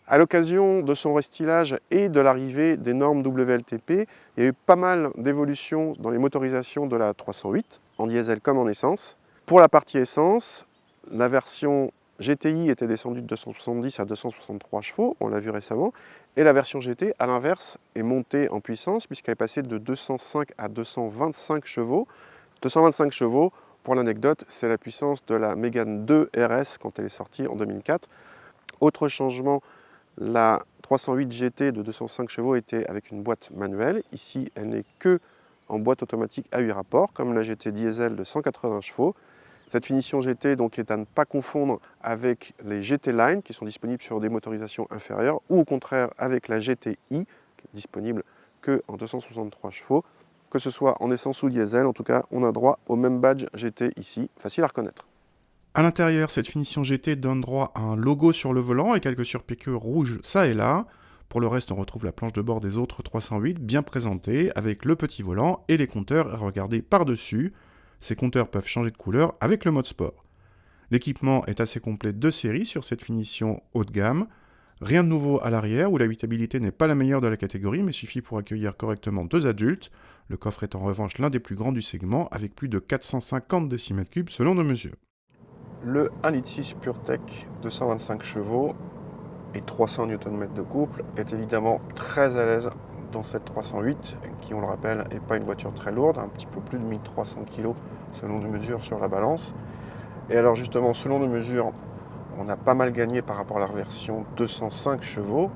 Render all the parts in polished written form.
À l'occasion de son restylage et de l'arrivée des normes WLTP, il y a eu pas mal d'évolutions dans les motorisations de la 308, en diesel comme en essence. Pour la partie essence, la version GTI était descendue de 270 à 263 chevaux, on l'a vu récemment, et la version GT, à l'inverse, est montée en puissance puisqu'elle est passée de 205 à 225 chevaux. 225 chevaux, pour l'anecdote, c'est la puissance de la Mégane 2 RS quand elle est sortie en 2004. Autre changement, la 308 GT de 205 chevaux était avec une boîte manuelle. Ici, elle n'est que en boîte automatique à 8 rapports, comme la GT diesel de 180 chevaux. Cette finition GT donc, est à ne pas confondre avec les GT Line, qui sont disponibles sur des motorisations inférieures, ou au contraire avec la GTI, qui est disponible que en 263 chevaux. Que ce soit en essence ou diesel, en tout cas, on a droit au même badge GT ici, facile à reconnaître. À l'intérieur, cette finition GT donne droit à un logo sur le volant et quelques surpiqûres rouges ça et là. Pour le reste, on retrouve la planche de bord des autres 308 bien présentée avec le petit volant et les compteurs à regarder par-dessus. Ces compteurs peuvent changer de couleur avec le mode sport. L'équipement est assez complet de série sur cette finition haut de gamme. Rien de nouveau à l'arrière où l'habitabilité n'est pas la meilleure de la catégorie mais suffit pour accueillir correctement 2 adultes. Le coffre est en revanche l'un des plus grands du segment avec plus de 450 décimètres cubes selon nos mesures. Le 1,6 litre PureTech 225 chevaux et 300 Nm de couple est évidemment très à l'aise dans cette 308 qui, on le rappelle, n'est pas une voiture très lourde, un petit peu plus de 1300 kg selon nos mesures sur la balance. Et alors justement, selon nos mesures, on a pas mal gagné par rapport à la version 205 chevaux.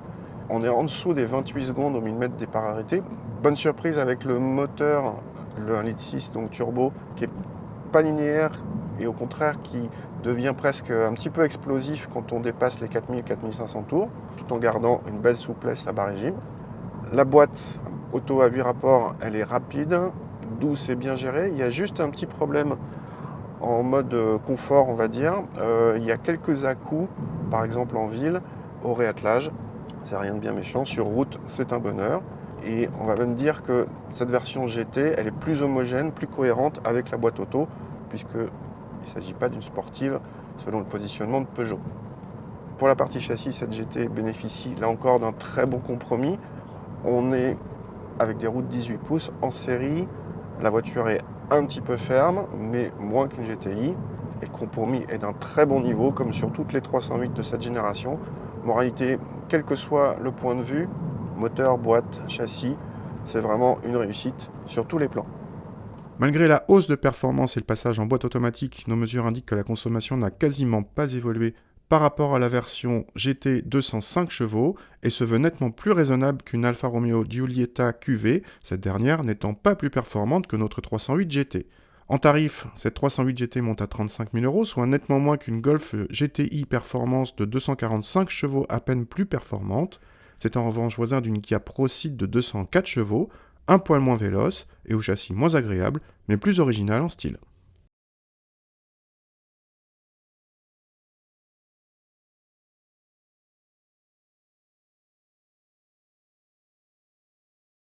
On est en dessous des 28 secondes au 1000 mètres départ arrêté. Bonne surprise avec le moteur, le 1,6 litre donc turbo, qui est pas linéaire et au contraire qui devient presque un petit peu explosif quand on dépasse les 4000-4500 tours, tout en gardant une belle souplesse à bas régime. La boîte auto à 8 rapports, elle est rapide, douce et bien gérée. Il y a juste un petit problème en mode confort, on va dire. Il y a quelques à-coups, par exemple en ville, au réattelage. C'est rien de bien méchant. Sur route, c'est un bonheur. Et on va même dire que cette version GT, elle est plus homogène, plus cohérente avec la boîte auto, puisqu'il ne s'agit pas d'une sportive selon le positionnement de Peugeot. Pour la partie châssis, cette GT bénéficie là encore d'un très bon compromis. On est avec des roues de 18 pouces en série. La voiture est un petit peu ferme, mais moins qu'une GTI. Et le compromis est d'un très bon niveau, comme sur toutes les 308 de cette génération. Moralité, quel que soit le point de vue, moteur, boîte, châssis, c'est vraiment une réussite sur tous les plans. Malgré la hausse de performance et le passage en boîte automatique, nos mesures indiquent que la consommation n'a quasiment pas évolué par rapport à la version GT 205 chevaux et se veut nettement plus raisonnable qu'une Alfa Romeo Giulietta QV, cette dernière n'étant pas plus performante que notre 308 GT. En tarif, cette 308 GT monte à 35 000 €, soit nettement moins qu'une Golf GTI Performance de 245 chevaux à peine plus performante. C'est en revanche voisin d'une Kia Proceed de 204 chevaux, un poil moins véloce et au châssis moins agréable, mais plus original en style.